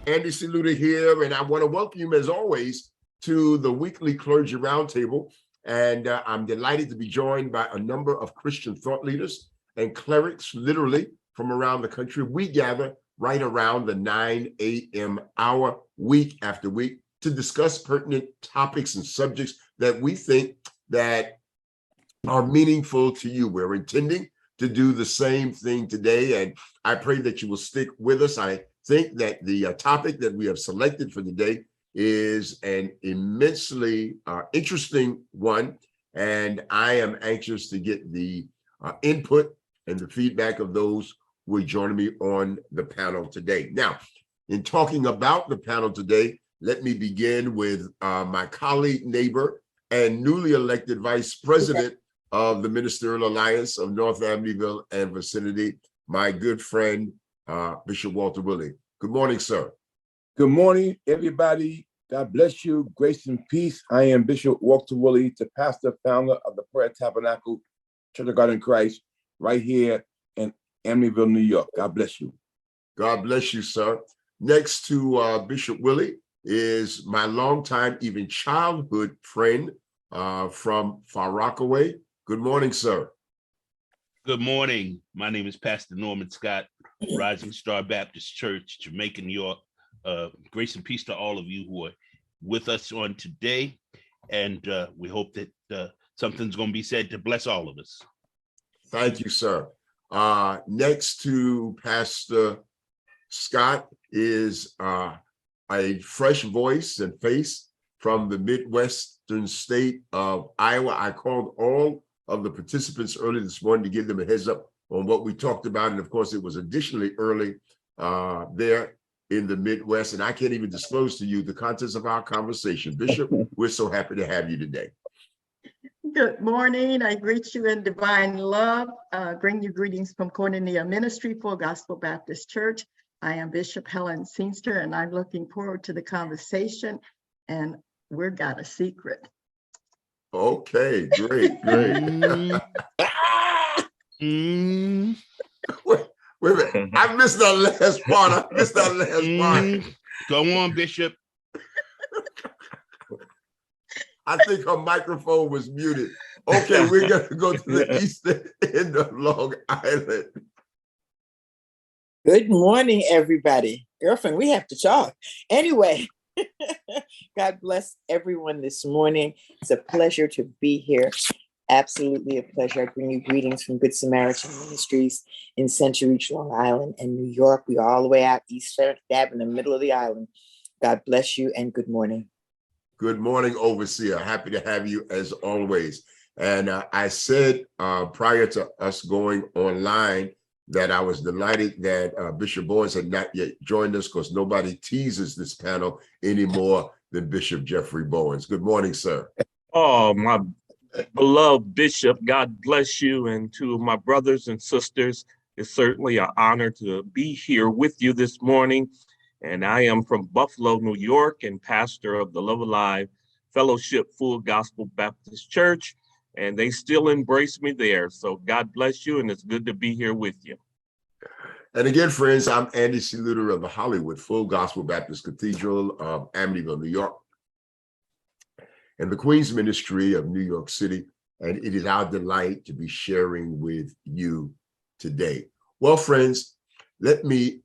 Andy Saluda here, and I want to welcome you, as always, to the weekly Clergy Roundtable. And I'm delighted to be joined by a number of Christian thought leaders and clerics, literally from around the country. We gather right around the 9 a.m. hour, week after week, to discuss pertinent topics and subjects that we think that are meaningful to you. We're intending to do the same thing today, and I pray that you will stick with us. I think that the topic that we have selected for today is an immensely interesting one, and I am anxious to get the input and the feedback of those who are joining me on the panel today. Now, in talking about the panel today, let me begin with my colleague, neighbor, and newly elected Vice President of the Ministerial Alliance of North Amityville and vicinity, my good friend, Bishop Walter Willie. Good morning, sir. Good morning, everybody. God bless you. Grace and peace. I am Bishop Walter Willie, the pastor, founder of the Prayer Tabernacle Church of God in Christ, right here in Amityville, New York. God bless you. God bless you, sir. Next to Bishop Willie is my longtime, even childhood friend from Far Rockaway. Good morning, sir. Good morning. My name is Pastor Norman Scott, Rising Star Baptist Church, Jamaica, New York. Grace and peace to all of you who are with us on today. And we hope that something's going to be said to bless all of us. Thank you, sir. Next to Pastor Scott is a fresh voice and face from the Midwestern state of Iowa. I called all of the participants early this morning to give them a heads up on what we talked about. And of course, it was additionally early there in the Midwest. And I can't even disclose to you the contents of our conversation. Bishop, we're so happy to have you today. Good morning. I greet you in divine love. Bring you greetings from Koinonia Ministry, Full Gospel Baptist Church. I am Bishop Helen Seenster, and I'm looking forward to the conversation. And we've got a secret. Okay, great. Wait a minute. I missed that last part. Go on, Bishop. I think her microphone was muted. Okay, we're going to go to the eastern end of Long Island. Good morning, everybody. Girlfriend, we have to talk. Anyway, God bless everyone this morning. It's a pleasure to be here. Absolutely a pleasure. I bring you greetings from Good Samaritan Ministries in Center Reach, Long Island, and New York. We are all the way out East Dab in the middle of the island. God bless you and good morning. Good morning, Overseer. Happy to have you as always. And I said prior to us going online that I was delighted that Bishop Bowens had not yet joined us because nobody teases this panel any more than Bishop Jeffrey Bowens. Good morning, sir. Oh, my beloved Bishop, God bless you. And to my brothers and sisters, it's certainly an honor to be here with you this morning. And I am from Buffalo, New York, and pastor of the Love Alive Fellowship Full Gospel Baptist Church. And they still embrace me there. So God bless you, and it's good to be here with you. And again, friends, I'm Andy Saluda of the Hollywood Full Gospel Baptist Cathedral of Amityville, New York, and the Queen's Ministry of New York City. And it is our delight to be sharing with you today. Well, friends, let me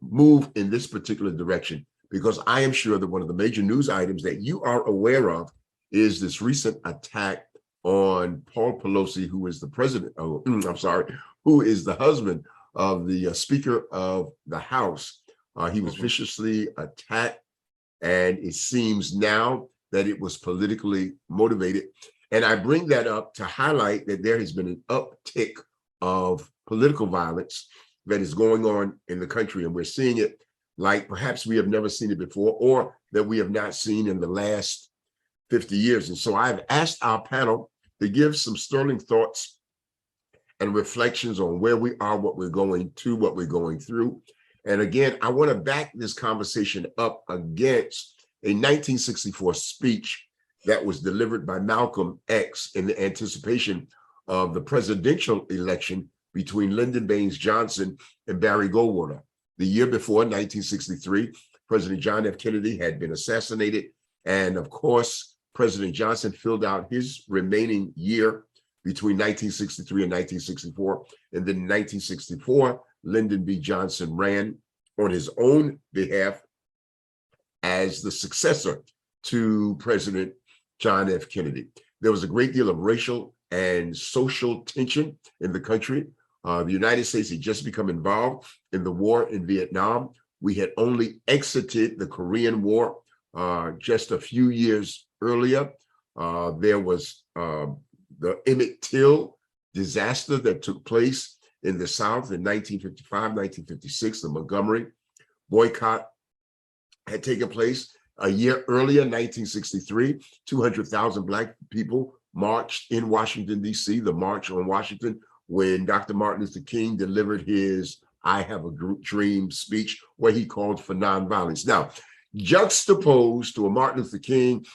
move in this particular direction, because I am sure that one of the major news items that you are aware of is this recent attack on Paul Pelosi, who is the president, who is the husband of the Speaker of the House. He was viciously attacked, and it seems now that it was politically motivated. And I bring that up to highlight that there has been an uptick of political violence that is going on in the country, and we're seeing it like perhaps we have never seen it before, or that we have not seen in the last 50 years. And so I've asked our panel to give some sterling thoughts and reflections on where we are, what we're going to, what we're going through. And again, I want to back this conversation up against a 1964 speech that was delivered by Malcolm X in the anticipation of the presidential election between Lyndon Baines Johnson and Barry Goldwater. The year before, 1963, President John F. Kennedy had been assassinated. And of course, President Johnson filled out his remaining year between 1963 and 1964. And then in 1964, Lyndon B. Johnson ran on his own behalf as the successor to President John F. Kennedy. There was a great deal of racial and social tension in the country. The United States had just become involved in the war in Vietnam. We had only exited the Korean War just a few years earlier. There was the Emmett Till disaster that took place in the South in 1955, 1956, the Montgomery boycott had taken place. A year earlier, 1963, 200,000 Black people marched in Washington, D.C., the March on Washington, when Dr. Martin Luther King delivered his I Have a Dream speech, where he called for nonviolence. Now, juxtaposed to a Martin Luther King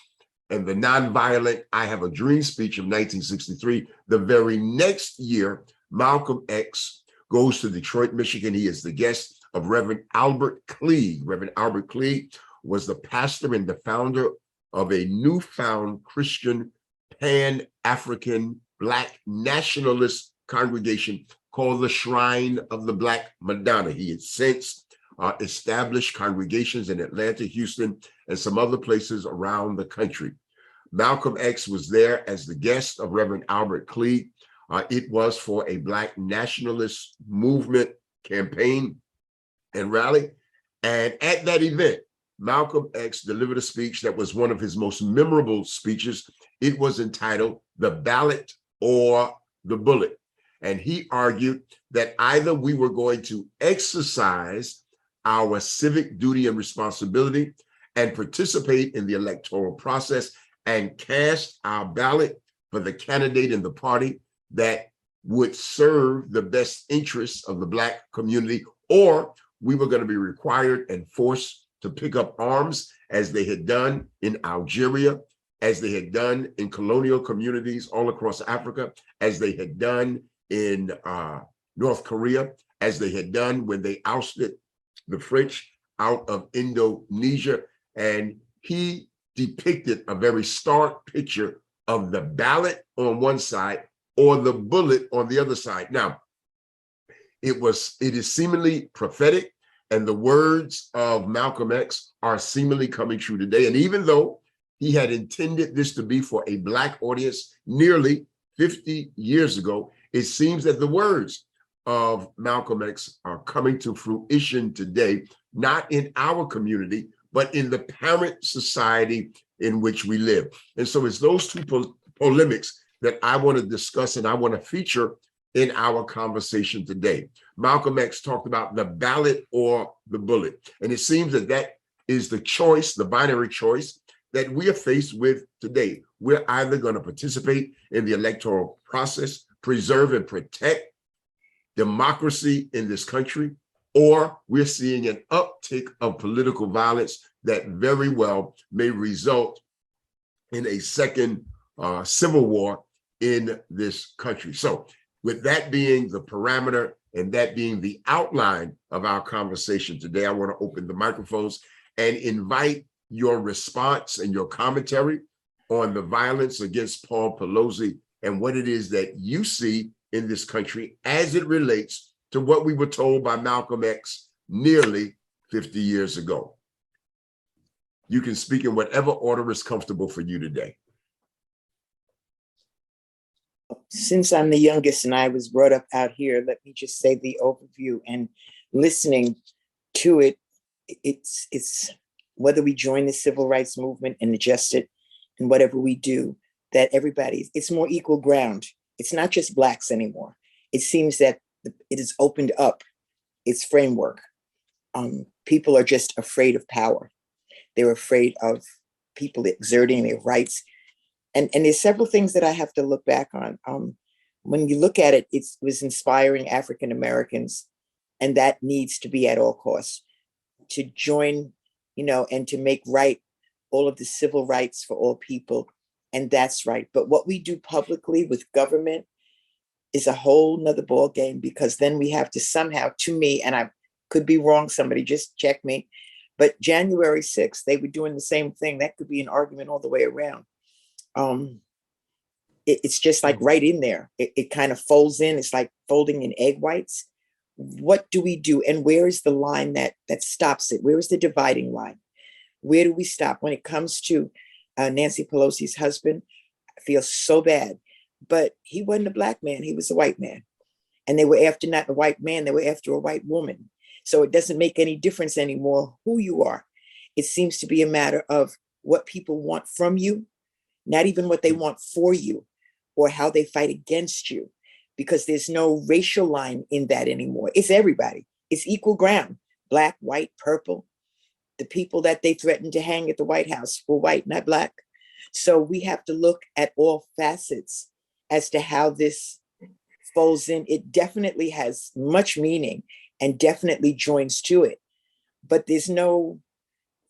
and the nonviolent I Have a Dream speech of 1963, the very next year, Malcolm X goes to Detroit, Michigan. He is the guest of Reverend Albert Cleage. Reverend Albert Cleage was the pastor and the founder of a newfound Christian Pan-African Black nationalist congregation called the Shrine of the Black Madonna. He had since established congregations in Atlanta, Houston, and some other places around the country. Malcolm X was there as the guest of Reverend Albert Cleage. It was for a Black nationalist movement campaign and rally. And at that event, Malcolm X delivered a speech that was one of his most memorable speeches. It was entitled "The Ballot or the Bullet." And he argued that either we were going to exercise our civic duty and responsibility and participate in the electoral process and cast our ballot for the candidate in the party that would serve the best interests of the Black community, or we were going to be required and forced to pick up arms as they had done in Algeria, as they had done in colonial communities all across Africa, as they had done in North Korea, as they had done when they ousted the French out of Indonesia. And he depicted a very stark picture of the ballot on one side or the bullet on the other side. Now, it is seemingly prophetic, and the words of Malcolm X are seemingly coming true today. And even though he had intended this to be for a Black audience nearly 50 years ago, it seems that the words of Malcolm X are coming to fruition today, not in our community, but in the parent society in which we live. And so it's those two polemics that I want to discuss and I want to feature in our conversation today. Malcolm X talked about the ballot or the bullet. And it seems that that is the choice, the binary choice that we are faced with today. We're either going to participate in the electoral process, preserve and protect democracy in this country, or we're seeing an uptick of political violence that very well may result in a second civil war in this country. So with that being the parameter and that being the outline of our conversation today, I want to open the microphones and invite your response and your commentary on the violence against Paul Pelosi and what it is that you see in this country as it relates to what we were told by Malcolm X nearly 50 years ago. You can speak in whatever order is comfortable for you today. Since I'm the youngest and I was brought up out here, let me just say the overview. And listening to it, it's whether we join the civil rights movement and adjust it and whatever we do, that it's more equal ground. It's not just Blacks anymore. It seems that it has opened up its framework. People are just afraid of power. They're afraid of people exerting their rights. And there's several things that I have to look back on. When you look at it, it was inspiring African Americans, and that needs to be at all costs to join, and to make right all of the civil rights for all people. And that's right. But what we do publicly with government is a whole nother ball game, because then we have to somehow, to me, and Could be wrong. Somebody just check me. But January 6th, they were doing the same thing. That could be an argument all the way around. It's just like right in there. It kind of folds in. It's like folding in egg whites. What do we do? And where is the line that stops it? Where is the dividing line? Where do we stop? When it comes to Nancy Pelosi's husband, I feel so bad. But he wasn't a Black man. He was a white man. And they were after not a white man. They were after a white woman. So it doesn't make any difference anymore who you are. It seems to be a matter of what people want from you, not even what they want for you or how they fight against you, because there's no racial line in that anymore. It's everybody. It's equal ground, Black, white, purple. The people that they threatened to hang at the White House were white, not Black. So we have to look at all facets as to how this folds in. It definitely has much meaning and definitely joins to it. But there's no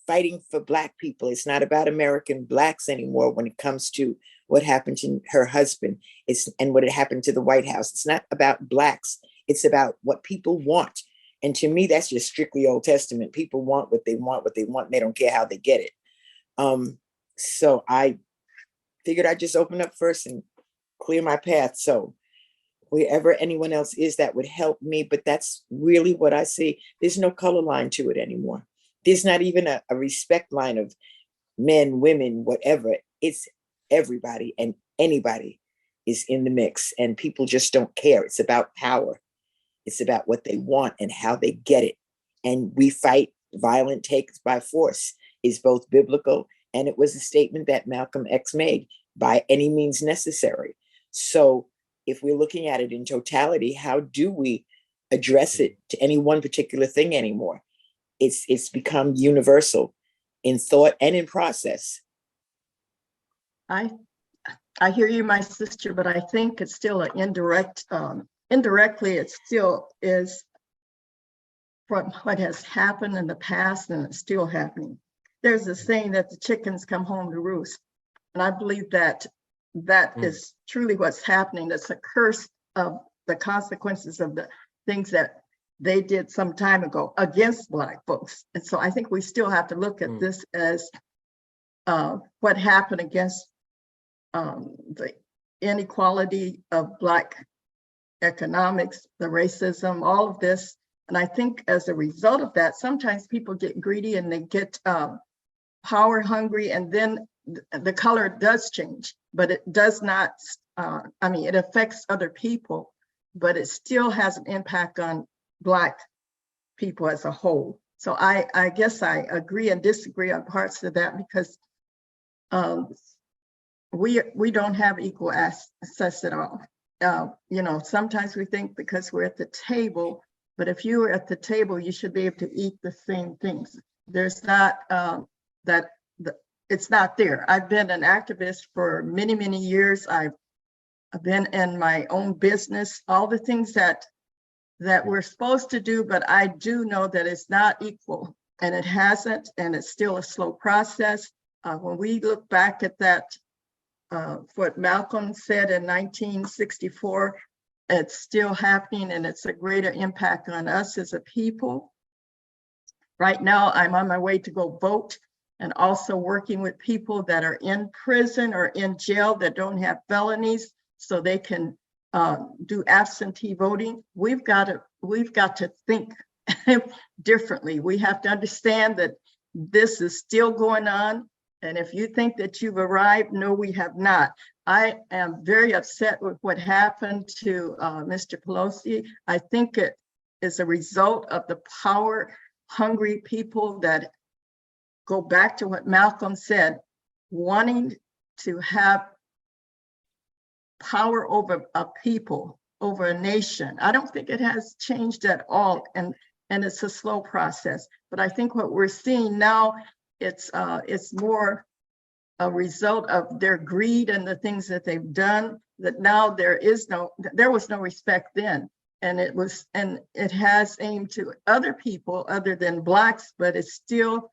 fighting for Black people. It's not about American Blacks anymore when it comes to what happened to her husband and what had happened to the White House. It's not about Blacks. It's about what people want. And to me, that's just strictly Old Testament. People want what they want, and they don't care how they get it. So I figured I'd just open up first and clear my path. So wherever anyone else is, that would help me. But that's really what I see. There's no color line to it anymore. There's not even a respect line of men, women, whatever. It's everybody and anybody is in the mix, and people just don't care. It's about power. It's about what they want and how they get it. And we fight violent takes by force is both biblical, and it was a statement that Malcolm X made, by any means necessary. So if we're looking at it in totality, how do we address it to any one particular thing anymore? It's become universal in thought and in process. I hear you, my sister, but I think it's still an indirectly, it still is from what has happened in the past, and it's still happening. There's a saying that the chickens come home to roost. And I believe that is truly what's happening. It's a curse of the consequences of the things that they did some time ago against Black folks. And so I think we still have to look at this as what happened against the inequality of Black economics, the racism, all of this. And I think as a result of that, sometimes people get greedy and they get power hungry, and then the color does change, but it does not, it affects other people, but it still has an impact on Black people as a whole. So I guess I agree and disagree on parts of that, because we don't have equal access at all. Sometimes we think because we're at the table, but if you were at the table, you should be able to eat the same things. There's not it's not there. I've been an activist for many, many years. I've been in my own business, all the things that we're supposed to do, but I do know that it's not equal, and it hasn't, and it's still a slow process. When we look back at that, what Malcolm said in 1964, it's still happening, and it's a greater impact on us as a people. Right now, I'm on my way to go vote, and also working with people that are in prison or in jail that don't have felonies, so they can do absentee voting. We've got to think differently. We have to understand that this is still going on. And if you think that you've arrived, no, we have not. I am very upset with what happened to Mr. Pelosi. I think it is a result of the power-hungry people that go back to what Malcolm said, wanting to have power over a people, over a nation. I don't think it has changed at all, and it's a slow process. But I think what we're seeing now, it's more a result of their greed and the things that they've done, that now there was no respect then. And it has aimed to other people other than Blacks, but it's still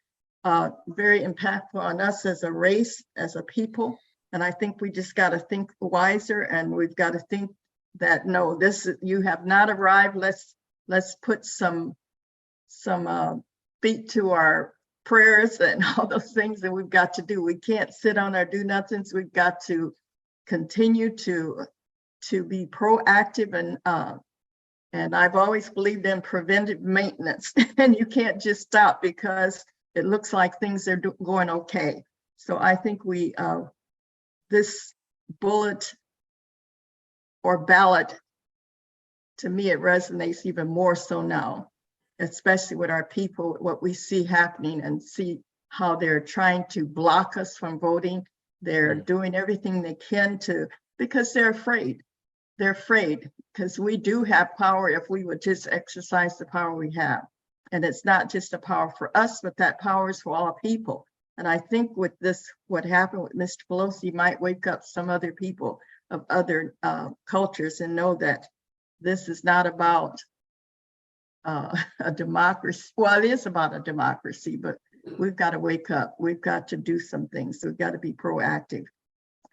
very impactful on us as a race, as a people. And I think we just got to think wiser, and we've got to think that, no, you have not arrived. Let's put some feet to our prayers and all those things that we've got to do. We can't sit on our do nothings. We've got to continue to be proactive, and I've always believed in preventive maintenance. And you can't just stop because it looks like things are going okay. So I think this bullet or ballot, to me, it resonates even more so now, especially with our people, what we see happening and see how they're trying to block us from voting. They're doing everything they can because they're afraid. They're afraid because we do have power if we would just exercise the power we have. And it's not just a power for us, but that power is for all people. And I think with this, what happened with Mr. Pelosi might wake up some other people of other cultures and know that this is not about a democracy. Well, it is about a democracy, but we've got to wake up. We've got to do some things. We've got to be proactive.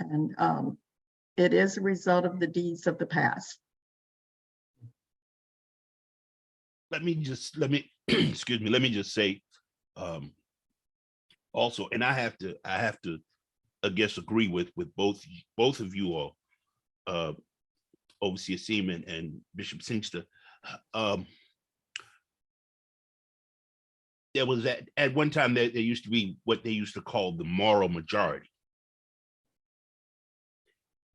And it is a result of the deeds of the past. Let me excuse me, let me just say also, and I have to I guess agree with both of you all, Overseer Seaman and Bishop Singster. There was at one time there used to be what they used to call the moral majority.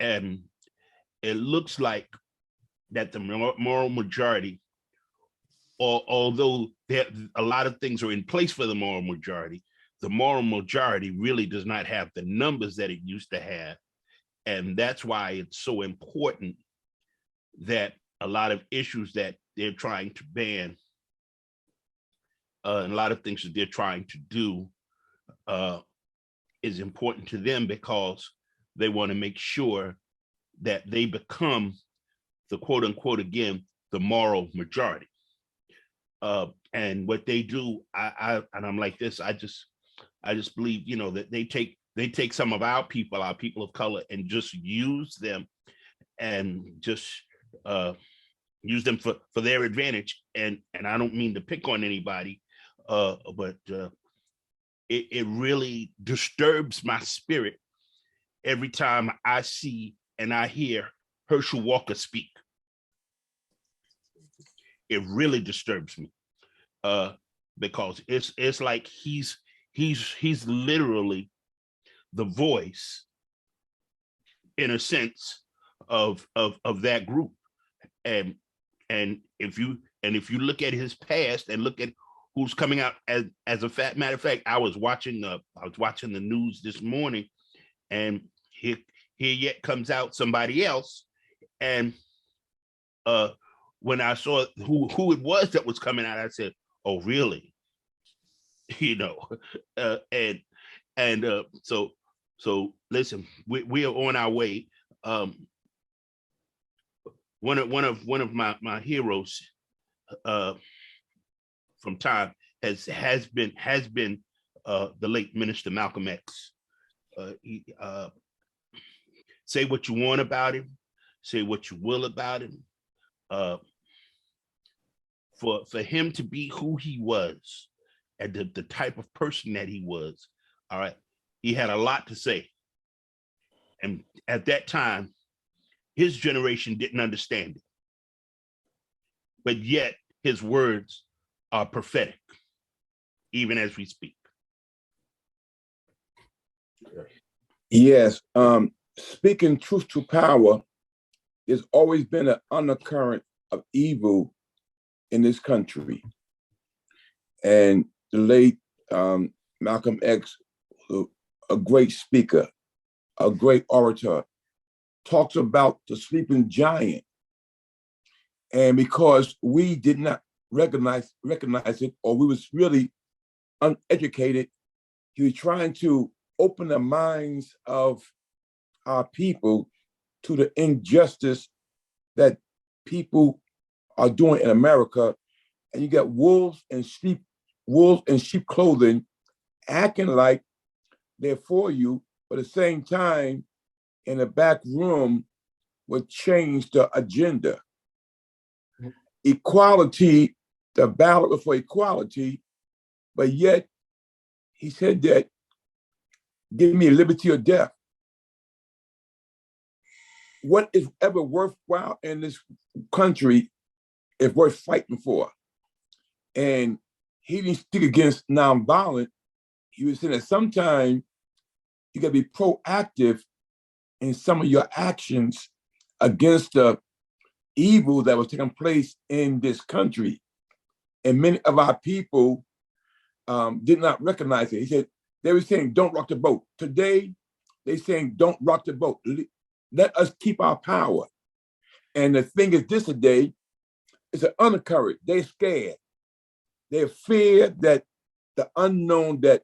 And it looks like that the moral majority, although a lot of things are in place for the moral majority really does not have the numbers that it used to have. And that's why it's so important that a lot of issues that they're trying to ban and a lot of things that they're trying to do is important to them, because they want to make sure that they become the quote unquote, again, the moral majority. And what they do, and I'm like this, I just believe, that they take some of our people of color, and just use them and just use them for their advantage. And I don't mean to pick on anybody, but it really disturbs my spirit every time I see and I hear Herschel Walker speak. It really disturbs me because it's like he's literally the voice, in a sense, of that group. And if you look at his past and look at who's coming out, as a matter of fact, I was watching the news this morning, and here yet comes out somebody else. And when I saw who it was that was coming out, I said, oh, really? So listen, we are on our way. One of my heroes from time has been the late Minister Malcolm X. Say what you want about him, say what you will about him. For him to be who he was and the type of person that he was, all right, he had a lot to say. And at that time, his generation didn't understand it. But yet his words are prophetic, even as we speak. Yes, speaking truth to power, there's always been an undercurrent of evil in this country. And the late Malcolm X, a great speaker, a great orator, talks about the sleeping giant. And because we did not recognize it, or we was really uneducated, he was trying to open the minds of our people to the injustice that people are doing in America. And you got wolves in sheep clothing acting like they're for you, but at the same time, in the back room would change the agenda. Equality the battle for equality, but yet he said that, give me liberty or death. What is ever worthwhile in this country is worth fighting for. And he didn't speak against nonviolent. He was saying that sometimes you gotta be proactive in some of your actions against the evil that was taking place in this country. And many of our people did not recognize it. He said, they were saying, don't rock the boat. Today, they're saying, don't rock the boat. Let us keep our power. And the thing is this today, it's an undercurrent. They're scared. They fear that the unknown, that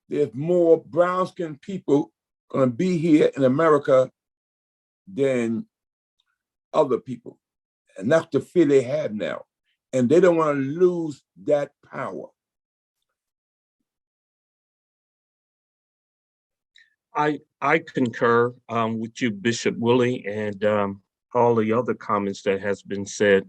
there's more brown-skinned people gonna be here in America than other people. And that's the fear they have now. And they don't wanna lose that power. I concur with you, Bishop Willie, and all the other comments that has been said.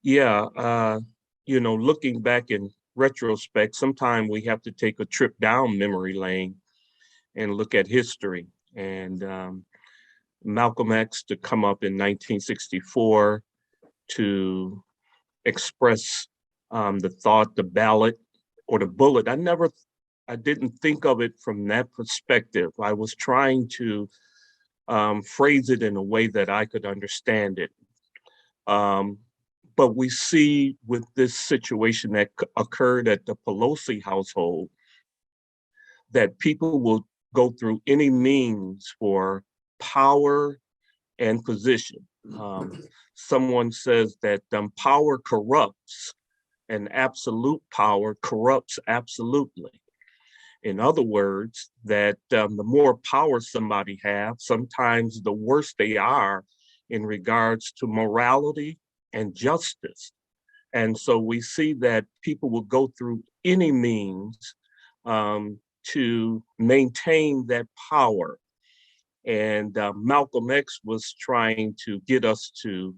Yeah, looking back in retrospect, sometimes we have to take a trip down memory lane and look at history. And Malcolm X to come up in 1964 to express the thought, the ballot, or the bullet. I didn't think of it from that perspective. I was trying to phrase it in a way that I could understand it. But we see with this situation that occurred at the Pelosi household, that people will go through any means for power and position. Someone says that power corrupts and absolute power corrupts absolutely. In other words, that the more power somebody has, sometimes the worse they are in regards to morality and justice. And so we see that people will go through any means to maintain that power. And Malcolm X was trying to get us to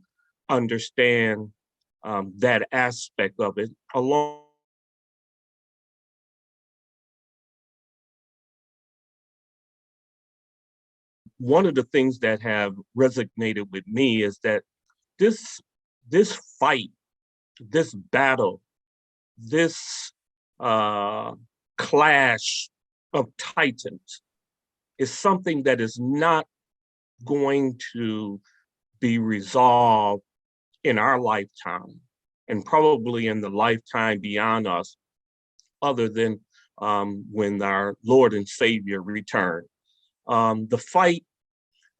understand that aspect of it, along one of the things that have resonated with me is that this fight, this battle, this clash of titans is something that is not going to be resolved in our lifetime, and probably in the lifetime beyond us, other than when our Lord and Savior return. The fight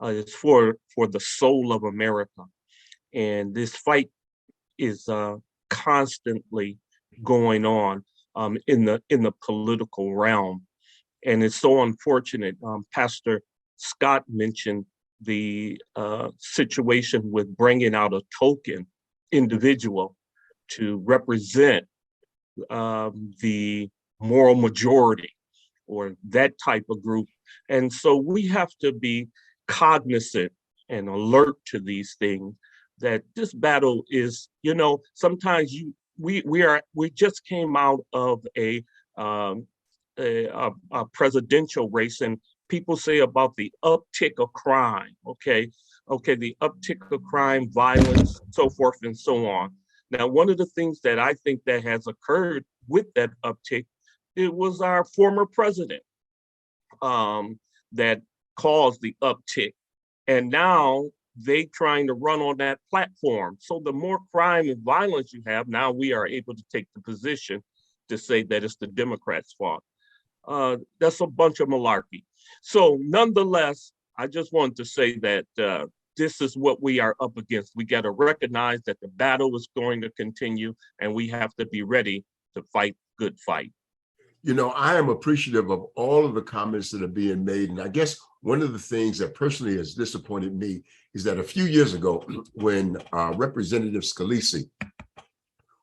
is for the soul of America. And this fight is constantly going on in the political realm. And it's so unfortunate. Pastor Scott mentioned the situation with bringing out a token individual to represent the moral majority or that type of group. And so we have to be cognizant and alert to these things, that this battle is, sometimes we just came out of a presidential race, and people say about the uptick of crime, okay, the uptick of crime, violence, so forth and so on. Now, one of the things that I think that has occurred with that uptick, it was our former president that caused the uptick. And now they trying to run on that platform. So the more crime and violence you have, now we are able to take the position to say that it's the Democrats' fault. That's a bunch of malarkey. So nonetheless, I just wanted to say that this is what we are up against. We got to recognize that the battle is going to continue, and we have to be ready to fight good fight. I am appreciative of all of the comments that are being made. And I guess one of the things that personally has disappointed me is that a few years ago, when Representative Scalise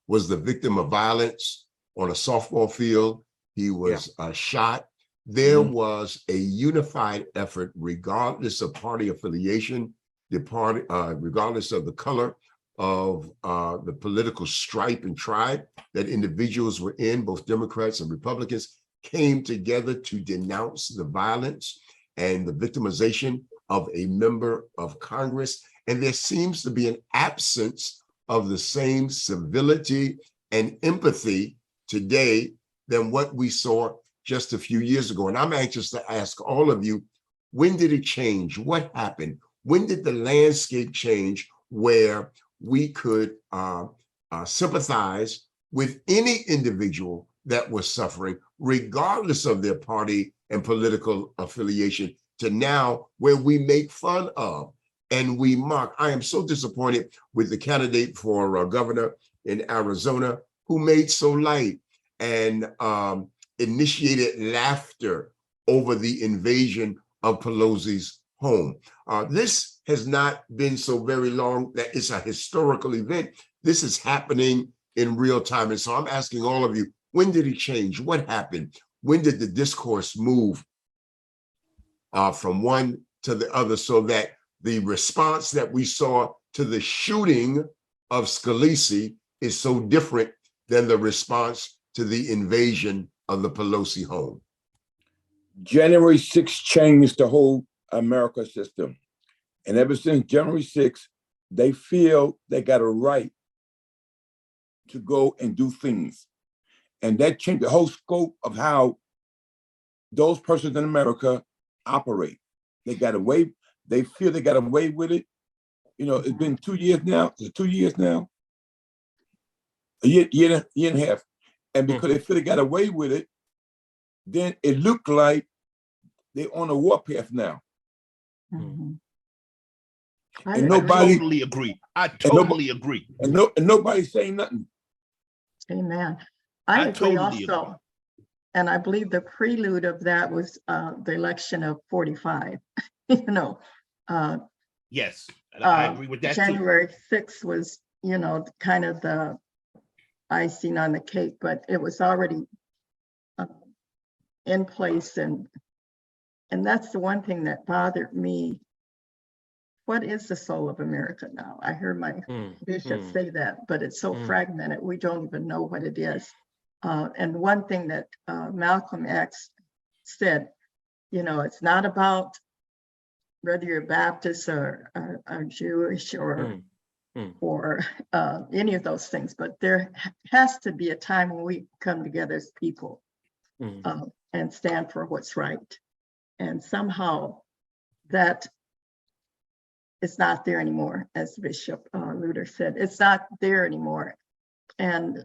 was the victim of violence on a softball field, he was shot. There was a unified effort, regardless of party affiliation, regardless of the color of the political stripe and tribe that individuals were in, both Democrats and Republicans, came together to denounce the violence and the victimization of a member of Congress. And there seems to be an absence of the same civility and empathy today than what we saw just a few years ago. And I'm anxious to ask all of you, when did it change? What happened? When did the landscape change where we could sympathize with any individual that was suffering, regardless of their party and political affiliation, to now where we make fun of and we mock? I am so disappointed with the candidate for governor in Arizona who made so light and initiated laughter over the invasion of Pelosi's home. This has not been so very long that it's a historical event. This is happening in real time. And so I'm asking all of you, when did it change? What happened? When did the discourse move from one to the other so that the response that we saw to the shooting of Scalise is so different than the response to the invasion of the Pelosi home? January 6th changed the whole America system. And ever since January 6th, they feel they got a right to go and do things. And that changed the whole scope of how those persons in America operate. They got away, they feel they got away with it. You know, it's been 2 years now. Is it 2 years now? A year and a half. And because they feel they got away with it, then it looked like they're on a warpath now. Mm-hmm. And I nobody, totally agree. I totally agree. and nobody's saying nothing. Amen. I agree totally also. agree. And I believe the prelude of that was the election of 45. You know, Yes, I agree with that January 6th was, you know, kind of the icing on the cake, but it was already in place. And that's the one thing that bothered me. What is the soul of America now? I heard my bishop say that, but it's so fragmented, we don't even know what it is. And one thing that Malcolm X said, you know, it's not about whether you're Baptist or Jewish or any of those things, but there has to be a time when we come together as people and stand for what's right. And somehow that is not there anymore, as Bishop Luter said. It's not there anymore. And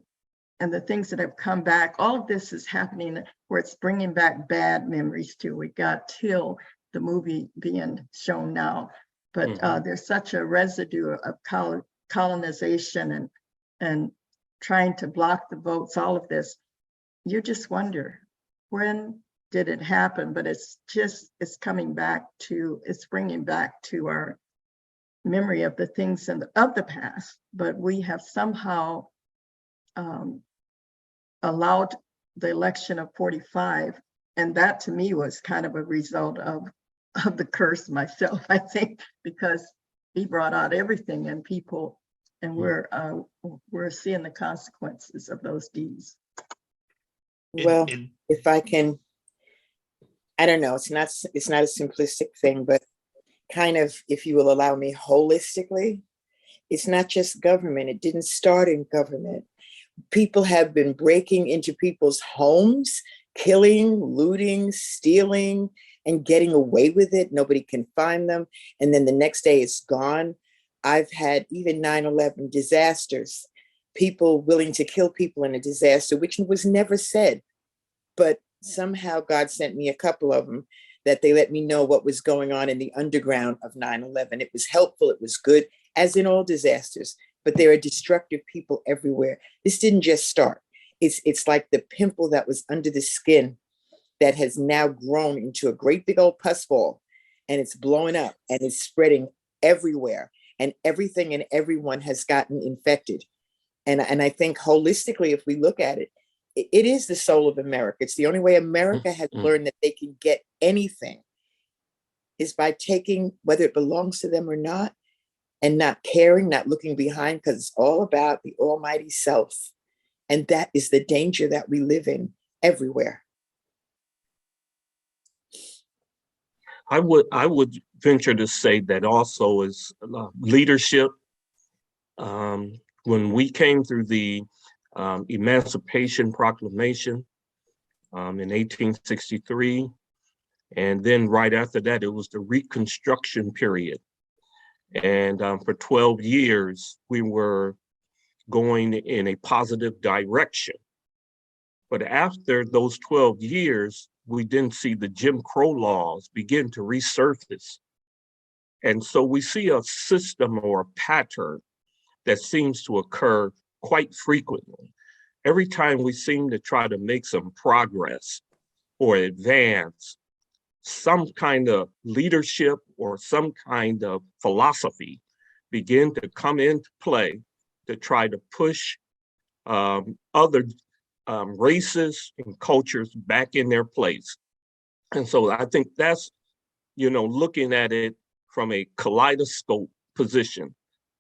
the things that have come back, all of this is happening where it's bringing back bad memories too. We got Till, the movie being shown now, but there's such a residue of colonization and trying to block the votes, all of this. You just wonder, when did it happen? But it's coming back to, it's bringing back to our memory of the things of the past, but we have somehow allowed the election of 45, and that to me was kind of a result of the curse myself, I think, because he brought out everything in people, and we're seeing the consequences of those deeds. Well, if I can, I don't know, it's not a simplistic thing, but kind of, if you will allow me, holistically, it's not just government. It didn't start in government. People have been breaking into people's homes, killing, looting, stealing, and getting away with it. Nobody can find them. And then the next day it's gone. I've had even 9/11 disasters, people willing to kill people in a disaster, which was never said. But somehow God sent me a couple of them that they let me know what was going on in the underground of 9/11. It was helpful. It was good, as in all disasters. But there are destructive people everywhere. This didn't just start. It's like the pimple that was under the skin that has now grown into a great big old pus ball, and it's blowing up and it's spreading everywhere, and everything and everyone has gotten infected. And I think holistically, if we look at it, it is the soul of America. It's the only way America has learned that they can get anything is by taking, whether it belongs to them or not, and not caring, not looking behind, because it's all about the almighty self. And that is the danger that we live in everywhere. I would venture to say that also is leadership. When we came through the Emancipation Proclamation in 1863, and then right after that, it was the Reconstruction period. And for 12 years, we were going in a positive direction. But after those 12 years, we didn't see the Jim Crow laws begin to resurface. And so we see a system or a pattern that seems to occur quite frequently. Every time we seem to try to make some progress or advance, some kind of leadership or some kind of philosophy begin to come into play to try to push other races and cultures back in their place. And so I think that's, looking at it from a kaleidoscope position.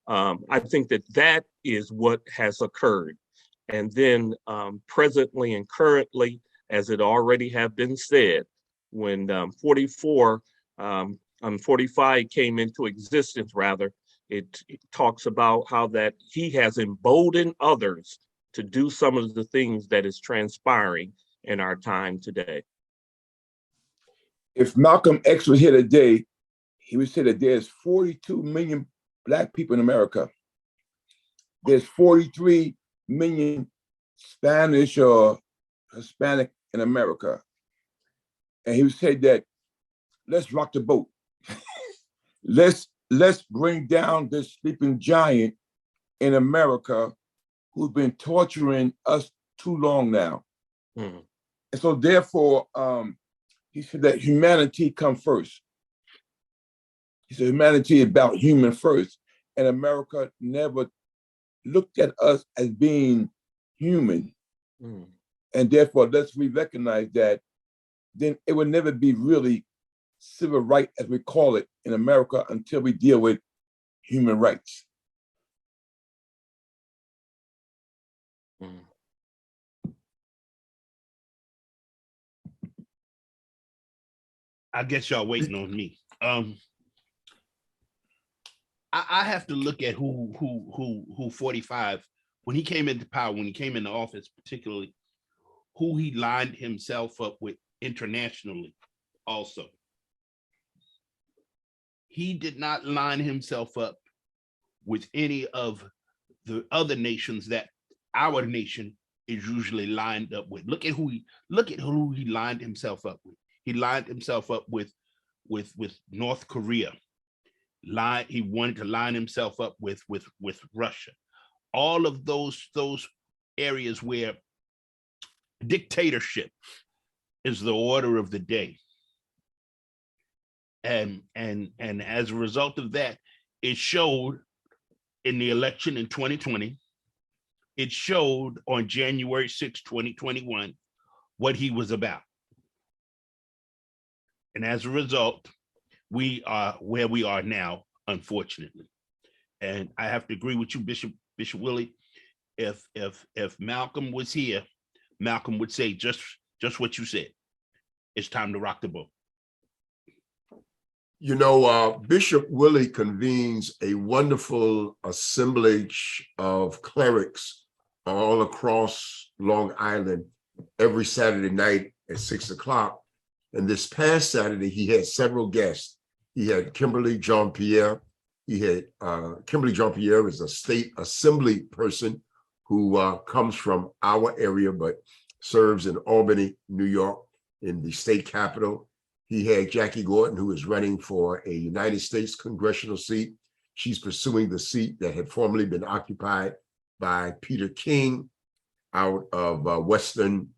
I think that is what has occurred. And then presently and currently, as it already have been said, when 45 came into existence, rather, it talks about how that he has emboldened others to do some of the things that is transpiring in our time today. If Malcolm X was here today, he would say that there's 42 million Black people in America. There's 43 million Spanish or Hispanic in America. And he would say that, let's rock the boat. let's bring down this sleeping giant in America who's been torturing us too long now. And so therefore, he said that humanity come first. He said humanity is about human first. And America never looked at us as being human. And therefore, let's recognize that then it will never be really civil rights as we call it in America until we deal with human rights. I guess y'all waiting on me. I have to look at who 45, when he came into power, when he came into office, particularly, who he lined himself up with internationally also. He did not line himself up with any of the other nations that our nation is usually lined up with. Look at who he lined himself up with. He lined himself up with North Korea. He wanted to line himself up with Russia. All of those areas where dictatorship is the order of the day. And as a result of that, it showed in the election in 2020. It showed on January 6, 2021, what he was about. And as a result, we are where we are now, unfortunately. And I have to agree with you, Bishop Willie. If Malcolm was here, Malcolm would say just what you said. It's time to rock the boat. Bishop Willie convenes a wonderful assemblage of clerics all across Long Island every Saturday night at 6 o'clock. And this past Saturday, he had several guests. He had Kimberly Jean-Pierre. Kimberly Jean-Pierre is a state assembly person who comes from our area, but serves in Albany, New York, in the state capitol. He had Jackie Gordon, who is running for a United States congressional seat. She's pursuing the seat that had formerly been occupied by Peter King out of Western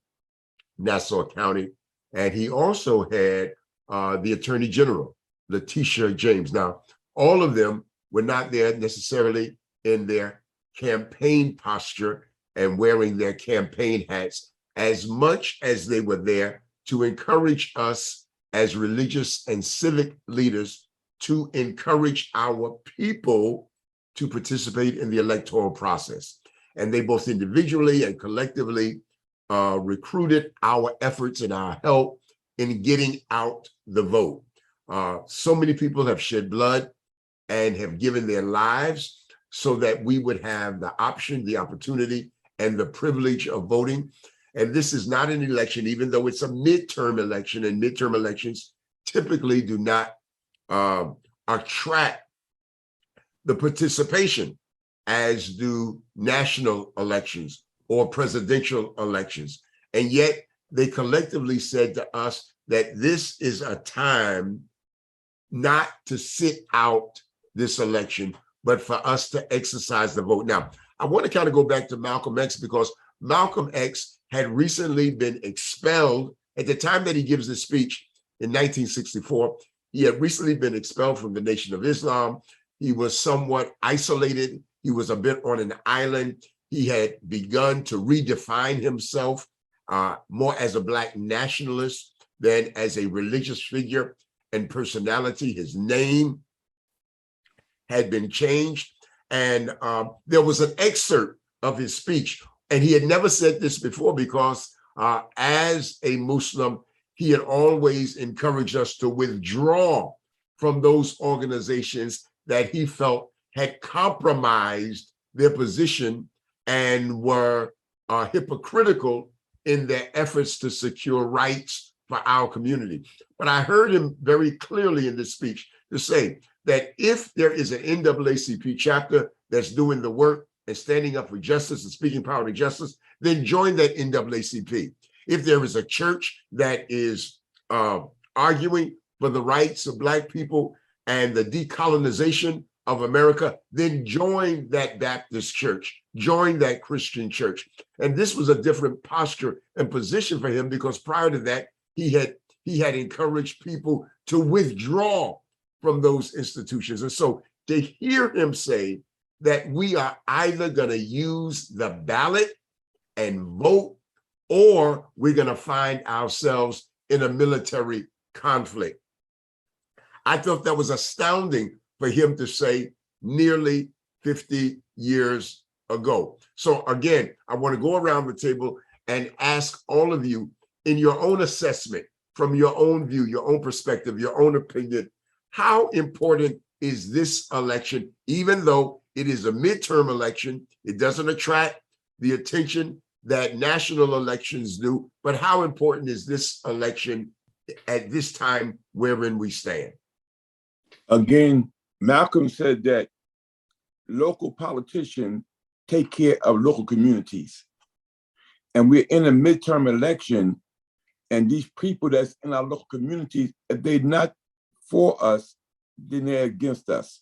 Nassau County. And he also had the Attorney General, Letitia James. Now, all of them were not there necessarily in their campaign posture and wearing their campaign hats, as much as they were there to encourage us as religious and civic leaders to encourage our people to participate in the electoral process. And they both individually and collectively recruited our efforts and our help in getting out the vote. So many people have shed blood and have given their lives so that we would have the option, the opportunity, and the privilege of voting. And this is not an election, even though it's a midterm election, and midterm elections typically do not attract the participation as do national elections or presidential elections. And yet they collectively said to us that this is a time not to sit out this election, but for us to exercise the vote. Now, I want to kind of go back to Malcolm X, because Malcolm X had recently been expelled at the time that he gives this speech in 1964. He had recently been expelled from the Nation of Islam. He was somewhat isolated. He was a bit on an island. He had begun to redefine himself more as a Black nationalist than as a religious figure and personality. His name had been changed. And there was an excerpt of his speech. And he had never said this before, because as a Muslim, he had always encouraged us to withdraw from those organizations that he felt had compromised their position and were hypocritical in their efforts to secure rights for our community. But I heard him very clearly in this speech to say that if there is an NAACP chapter that's doing the work and standing up for justice and speaking power to justice, then join that NAACP. If there is a church that is arguing for the rights of Black people and the decolonization of America, then join that Baptist church, join that Christian church. And this was a different posture and position for him, because prior to that, he had encouraged people to withdraw from those institutions. And so to hear him say that we are either going to use the ballot and vote, or we're going to find ourselves in a military conflict, I thought that was astounding for him to say nearly 50 years ago. So again, I want to go around the table and ask all of you, in your own assessment, from your own view, your own perspective, your own opinion, how important is this election? Even though it is a midterm election, it doesn't attract the attention that national elections do, but how important is this election at this time wherein we stand? Again, Malcolm said that local politicians take care of local communities. And we're in a midterm election, and these people that's in our local communities, if they're not for us, then they're against us.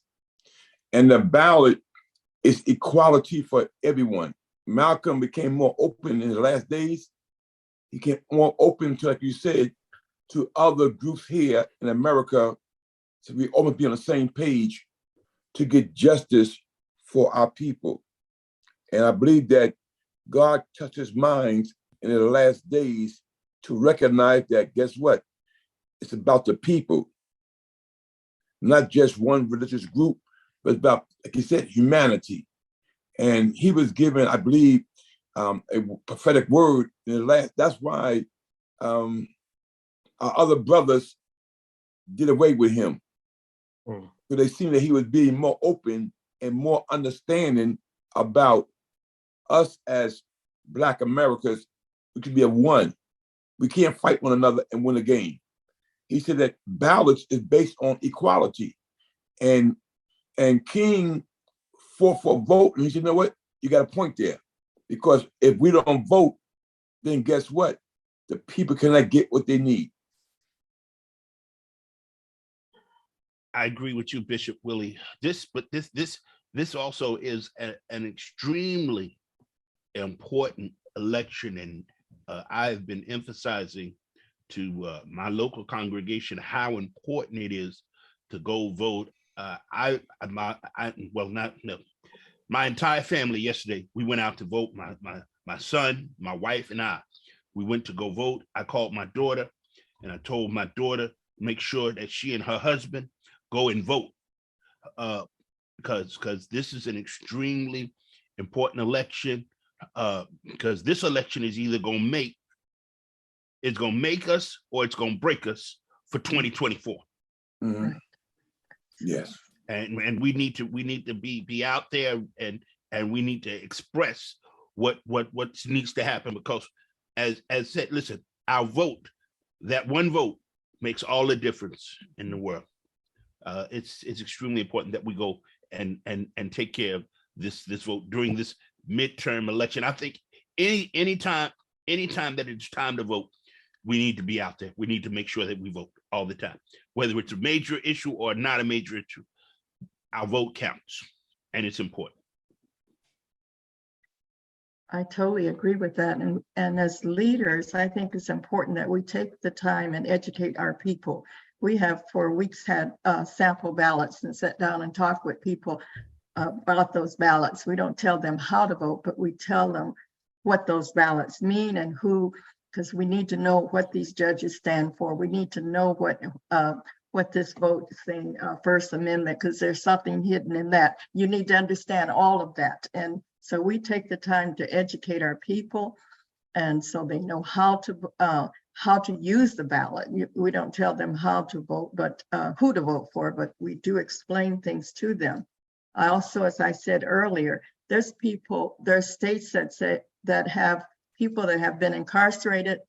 And the ballot is equality for everyone. Malcolm became more open in the last days. He became more open to, like you said, to other groups here in America, so we almost be on the same page to get justice for our people. And I believe that God touches minds in the last days to recognize that, guess what? It's about the people, not just one religious group, but it's about, like you said, humanity. And he was given, I believe, a prophetic word in the last. That's why our other brothers did away with him. So they seen that he was being more open and more understanding about us as Black Americans. We could be a one. We can't fight one another and win a game. He said that ballots is based on equality. And King fought for a vote, and he said, you know what? You got a point there. Because if we don't vote, then guess what? The people cannot get what they need. I agree with you, Bishop Willie. This also is an extremely important election, and I've been emphasizing to my local congregation how important it is to go vote. My entire family yesterday, we went out to vote. My son, my wife, and I, we went to go vote. I called my daughter, and I told my daughter make sure that she and her husband go and vote. because this is an extremely important election, because this election is either going to make us or it's going to break us for 2024. Mhm. Yes. And we need to be out there, and we need to express what needs to happen, because as said, listen, our vote, that one vote makes all the difference in the world. It's extremely important that we go and take care of this vote during this midterm election. I think anytime that it's time to vote, we need to be out there. We need to make sure that we vote all the time, whether it's a major issue or not a major issue. Our vote counts, and it's important. I totally agree with that. And as leaders, I think it's important that we take the time and educate our people. We have for weeks had sample ballots and sat down and talked with people about those ballots. We don't tell them how to vote, but we tell them what those ballots mean and who, because we need to know what these judges stand for. We need to know what this vote thing, First Amendment, because there's something hidden in that. You need to understand all of that. And so we take the time to educate our people, and so they know how to use the ballot. We don't tell them how to vote, but who to vote for, but we do explain things to them. I also, as I said earlier, there's states that have people that have been incarcerated,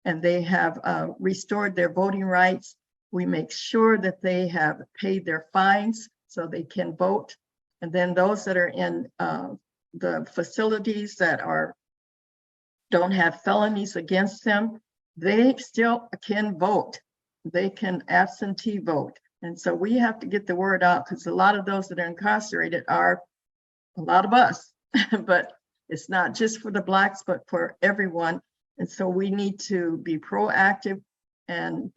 and they have restored their voting rights. We make sure that they have paid their fines so they can vote. And then those that are in the facilities that don't have felonies against them, they still can vote. They can absentee vote. And so we have to get the word out, because a lot of those that are incarcerated are a lot of us, but it's not just for the Blacks, but for everyone. And so we need to be proactive and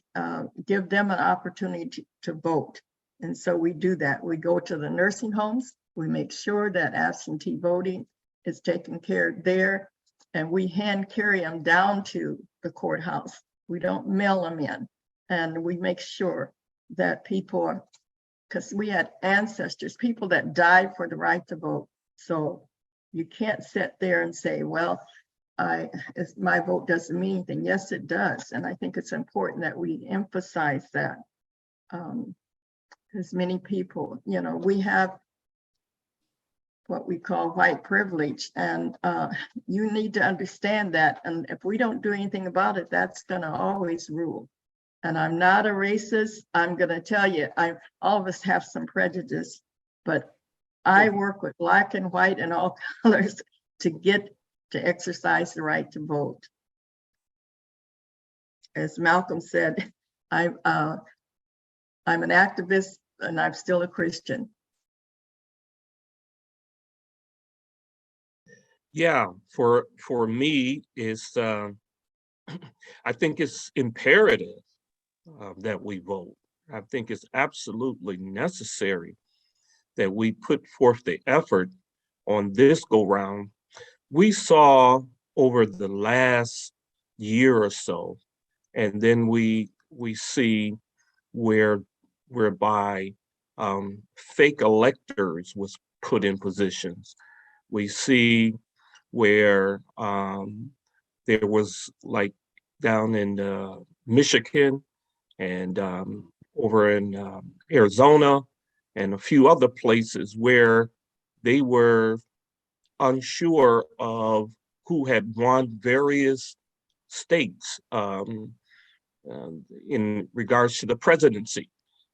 give them an opportunity to vote. And so we do that. We go to the nursing homes. We make sure that absentee voting is taken care of there, and we hand carry them down to the courthouse. We don't mail them in, and we make sure that people, because we had ancestors, people that died for the right to vote. So you can't sit there and say, well, my vote doesn't mean anything. Yes, it does. And I think it's important that we emphasize that. As many people, we have what we call white privilege, and you need to understand that. And if we don't do anything about it, that's going to always rule. And I'm not a racist. I'm going to tell you, all of us have some prejudice, but I work with Black and white and all colors to exercise the right to vote. As Malcolm said, I'm an activist, and I'm still a Christian. Yeah, for me, is I think it's imperative that we vote. I think it's absolutely necessary that we put forth the effort on this go round. We saw over the last year or so, and then we see whereby fake electors was put in positions. We see where there was, like down in Michigan and over in Arizona and a few other places, where they were unsure of who had won various states in regards to the presidency.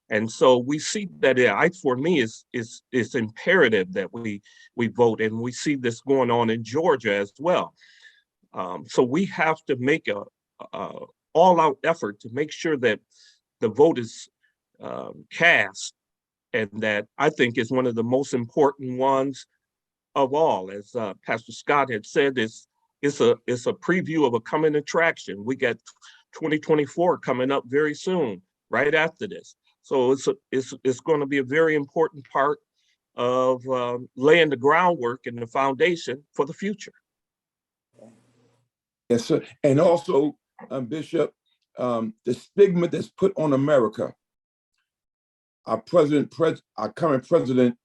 And so we see that for me, it's imperative that we vote, and we see this going on in Georgia as well. So we have to make a all-out effort to make sure that the vote is cast, and that I think is one of the most important ones of all. As Pastor Scott had said, it's a preview of a coming attraction. We got 2024 coming up very soon, right after this. So it's going to be a very important part of laying the groundwork and the foundation for the future. Yes, sir. And also, Bishop, the stigma that's put on America. Our current president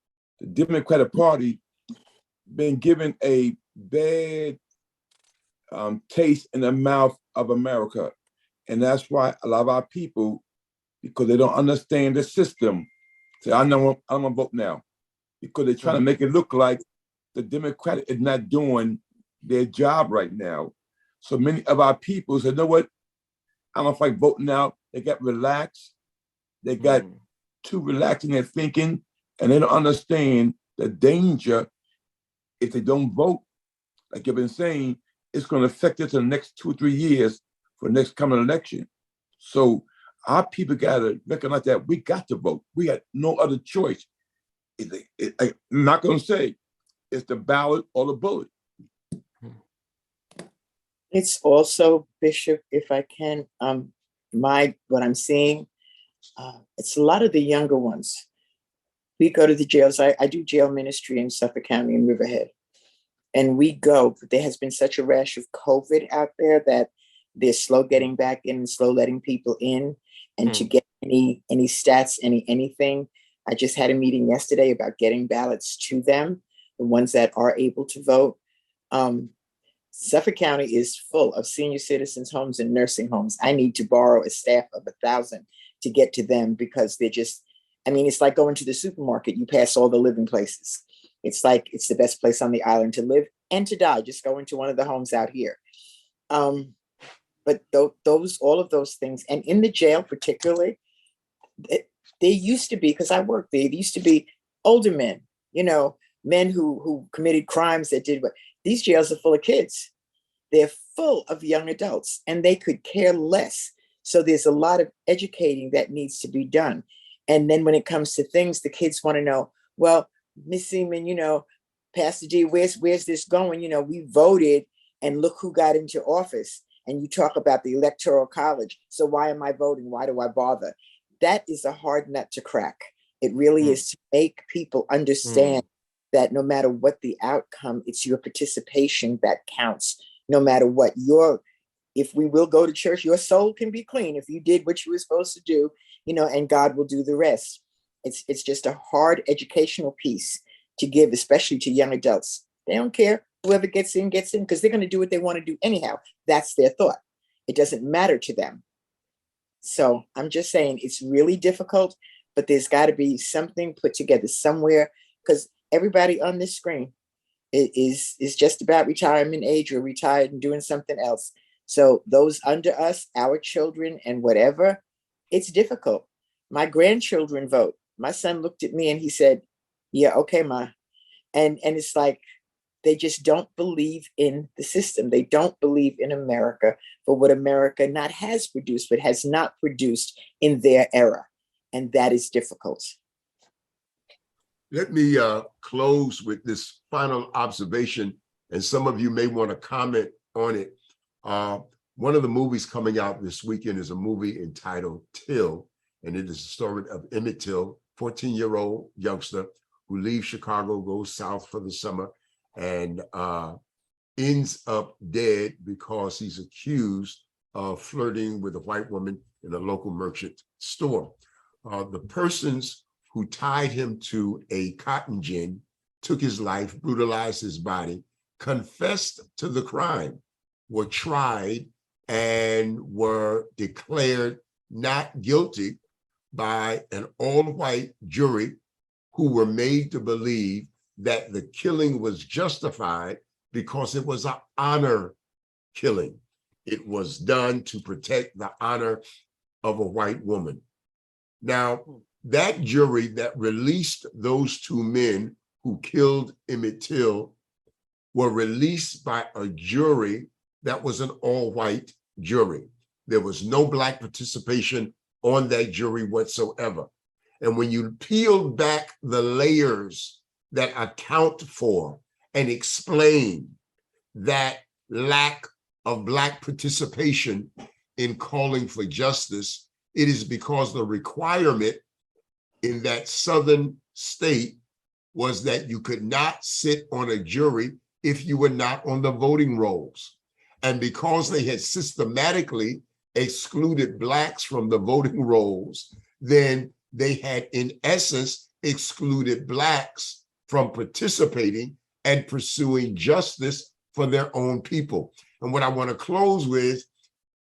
the Democratic Party been given a bad taste in the mouth of America. And that's why a lot of our people, because they don't understand the system, say, I'm gonna vote now. Because they're trying to make it look like the Democrat is not doing their job right now. So many of our people said, you know what? I don't like voting out. They got relaxed. They got too relaxed in their thinking, and they don't understand the danger if they don't vote. Like you've been saying, it's going to affect us in the next 2 or 3 years for the next coming election. So our people got to recognize that we got to vote. We had no other choice. I'm not going to say it's the ballot or the bullet. It's also, Bishop, if I can, what I'm seeing, it's a lot of the younger ones. We go to the jails. I do jail ministry in Suffolk County in Riverhead. And we go, but there has been such a rash of COVID out there that they're slow getting back in and slow letting people in. And to get any stats, anything. I just had a meeting yesterday about getting ballots to them, the ones that are able to vote. Suffolk County is full of senior citizens' homes and nursing homes. I need to borrow a staff of 1,000 to get to them because they're just, it's like going to the supermarket. You pass all the living places. It's like it's the best place on the island to live and to die. Just go into one of the homes out here. But all of those things, and in the jail particularly, they used to be, because I worked there, they used to be older men, men who committed crimes that did what. These jails are full of kids. They're full of young adults, and they could care less. So there's a lot of educating that needs to be done. And then when it comes to things, the kids want to know, well, Miss Seaman, Pastor D, where's this going? We voted, and look who got into office. And you talk about the Electoral College. So why am I voting? Why do I bother? That is a hard nut to crack. It really is, to make people understand that no matter what the outcome, it's your participation that counts. No matter what if we will go to church, your soul can be clean if you did what you were supposed to do, and God will do the rest. It's just a hard educational piece to give, especially to young adults. They don't care. Whoever gets in, because they're going to do what they want to do anyhow. That's their thought. It doesn't matter to them. So I'm just saying it's really difficult, but there's got to be something put together somewhere, because everybody on this screen is just about retirement age or retired and doing something else. So those under us, our children and whatever, it's difficult. My grandchildren vote. My son looked at me and he said, yeah, okay, Ma. And it's like, they just don't believe in the system. They don't believe in America for what America not has produced, but has not produced in their era. And that is difficult. Let me close with this final observation, and some of you may want to comment on it. One of the movies coming out this weekend is a movie entitled Till, and it is the story of Emmett Till, 14-year-old youngster who leaves Chicago, goes south for the summer, and ends up dead because he's accused of flirting with a white woman in a local merchant store. The persons who tied him to a cotton gin, took his life, brutalized his body, confessed to the crime, were tried, and were declared not guilty by an all-white jury who were made to believe that the killing was justified because it was an honor killing. It was done to protect the honor of a white woman. Now, that jury that released those 2 men who killed Emmett Till were released by a jury that was an all-white jury. There was no Black participation on that jury whatsoever. And when you peel back the layers that account for and explain that lack of Black participation in calling for justice, it is because the requirement in that southern state was that you could not sit on a jury if you were not on the voting rolls. And because they had systematically excluded Blacks from the voting rolls, then they had in essence excluded Blacks from participating and pursuing justice for their own people. And what I want to close with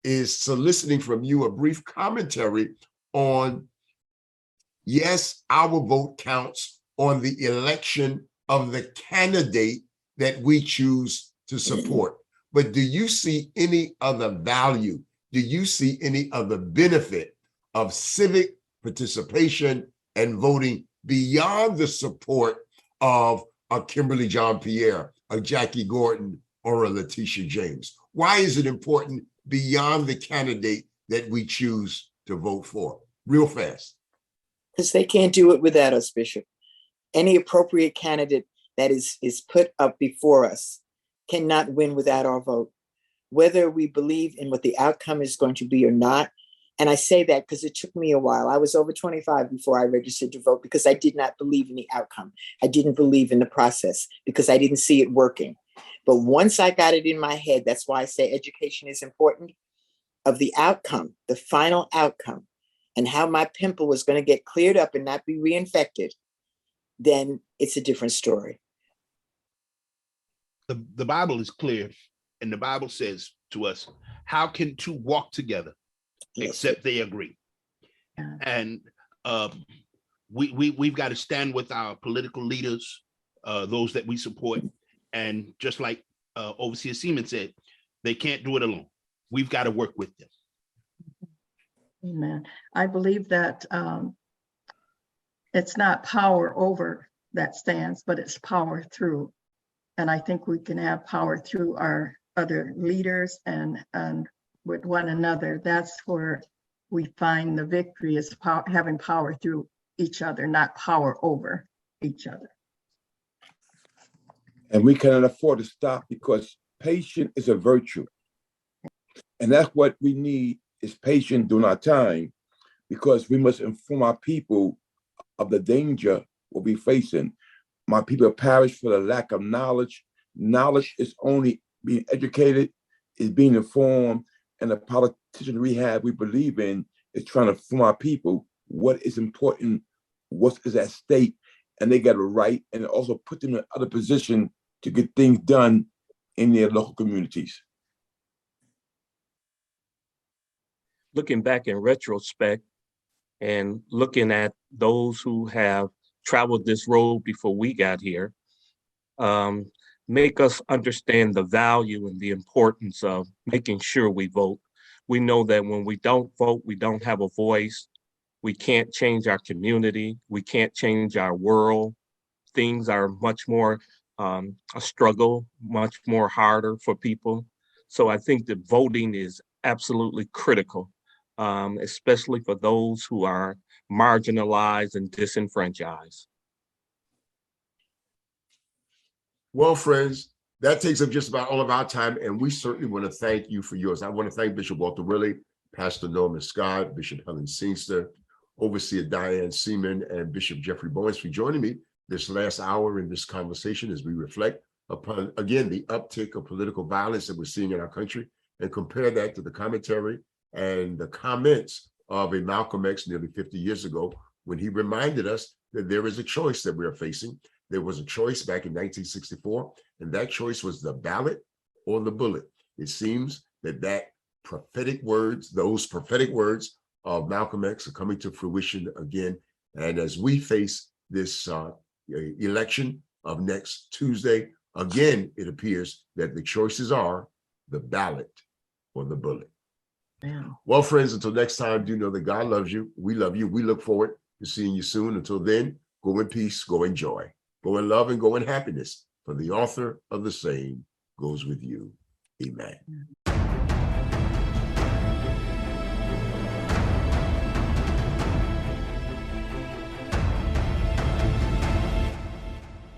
is soliciting from you a brief commentary on, yes, our vote counts on the election of the candidate that we choose to support. But do you see any other value? Do you see any other benefit of civic participation and voting beyond the support of a Kimberly John Pierre, a Jackie Gordon, or a Letitia James? Why is it important beyond the candidate that we choose to vote for? Real fast. Because they can't do it without us, Bishop. Any appropriate candidate that is put up before us cannot win without our vote, whether we believe in what the outcome is going to be or not. And I say that because it took me a while. I was over 25 before I registered to vote because I did not believe in the outcome. I didn't believe in the process because I didn't see it working. But once I got it in my head, that's why I say education is important, of the outcome, the final outcome, and how my pimple was going to get cleared up and not be reinfected, then it's a different story. The Bible is clear, and the Bible says to us, how can two walk together except they agree? And we've got to stand with our political leaders, those that we support. And just like Overseer Seaman said, they can't do it alone. We've got to work with them. Amen. I believe that it's not power over that stands, but it's power through. And I think we can have power through our other leaders and with one another. That's where we find the victory, is having power through each other, not power over each other. And we cannot afford to stop, because patience is a virtue. And that's what we need, is patience during our time, because we must inform our people of the danger we'll be facing. My people perish for the lack of knowledge. Knowledge is only being educated, is being informed, and the politician we believe in, is trying to inform our people what is important, what is at stake, and they got to write and also put them in other position to get things done in their local communities. Looking back in retrospect and looking at those who have traveled this road before we got here, make us understand the value and the importance of making sure we vote. We know that when we don't vote, we don't have a voice. We can't change our community. We can't change our world. Things are much more a struggle, much more harder for people. So I think that voting is absolutely critical, especially for those who are marginalized and disenfranchised. Well, friends, that takes up just about all of our time, and we certainly want to thank you for yours. I want to thank Bishop Walter Willie, Pastor Norman Scott, Bishop Helen Seenster, Overseer Diane Seaman, and Bishop Jeffrey Bowens for joining me this last hour in this conversation as we reflect upon, again, the uptick of political violence that we're seeing in our country, and compare that to the commentary and the comments of a Malcolm X nearly 50 years ago, when he reminded us that there is a choice that we are facing. There was a choice back in 1964, and that choice was the ballot or the bullet. It seems that those prophetic words of Malcolm X are coming to fruition again. And as we face this election of next Tuesday, again, it appears that the choices are the ballot or the bullet. Yeah. Well, friends, until next time, do know that God loves you. We love you. We look forward to seeing you soon. Until then, go in peace, go in joy, go in love, and go in happiness. For the author of the same goes with you. Amen.